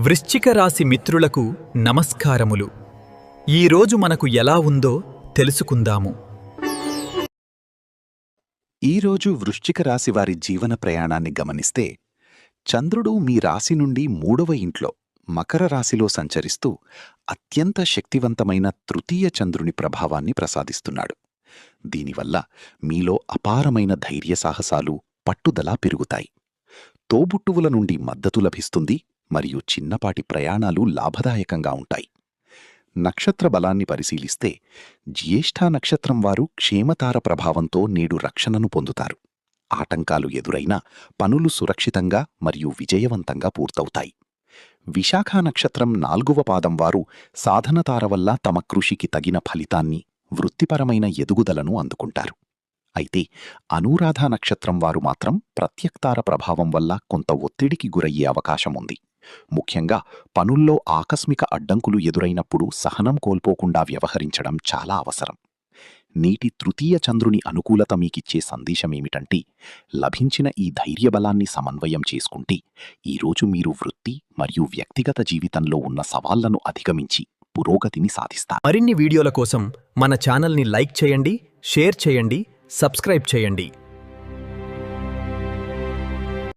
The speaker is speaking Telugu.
వృశ్చిక రాశి మిత్రులకు నమస్కారములు. ఈరోజు మనకు ఎలా ఉందో తెలుసుకుందాము. ఈరోజు వృశ్చిక రాశి వారి జీవన ప్రయాణాన్ని గమనిస్తే, చంద్రుడు మీ రాశి నుండి 3వ ఇంట్లో మకర రాశిలో సంచరిస్తూ అత్యంత శక్తివంతమైన తృతీయ చంద్రుని ప్రభావాన్ని ప్రసాదిస్తున్నాడు. దీనివల్ల మీలో అపారమైన ధైర్య సాహసాలు, పట్టుదల పెరుగుతాయి. తోబుట్టువుల నుండి మద్దతు లభిస్తుంది మరియు చిన్నపాటి ప్రయాణాలు లాభదాయకంగా ఉంటాయి. నక్షత్ర బలాన్ని పరిశీలిస్తే, జ్యేష్ఠా నక్షత్రం వారు క్షేమతార ప్రభావంతో నేడు రక్షణను పొందుతారు. ఆటంకాలు ఎదురైనా పనులు సురక్షితంగా మరియు విజయవంతంగా పూర్తవుతాయి. విశాఖ నక్షత్రం 4వ పాదం వారు సాధనతార వల్ల తమ కృషికి తగిన ఫలితాన్ని, వృత్తిపరమైన ఎదుగుదలను అందుకుంటారు. అయితే అనురాధ నక్షత్రం వారు మాత్రం ప్రత్యక్తార ప్రభావం వల్ల కొంత ఒత్తిడికి గురయ్యే అవకాశముంది. ముఖ్యంగా పనుల్లో ఆకస్మిక అడ్డంకులు ఎదురైనప్పుడు సహనం కోల్పోకుండా వ్యవహరించడం చాలా అవసరం. నేటి తృతీయ చంద్రుని అనుకూలత మీకిచ్చే సందేశమేమిటంటే, లభించిన ఈ ధైర్యబలాన్ని సమన్వయం చేసుకుంటే ఈరోజు మీరు వృత్తి మరియు వ్యక్తిగత జీవితంలో ఉన్న సవాళ్లను అధిగమించి పురోగతిని సాధిస్తారు. మరిన్ని వీడియోల కోసం మన ఛానల్ని లైక్ చేయండి, షేర్ చేయండి, సబ్స్క్రైబ్ చేయండి.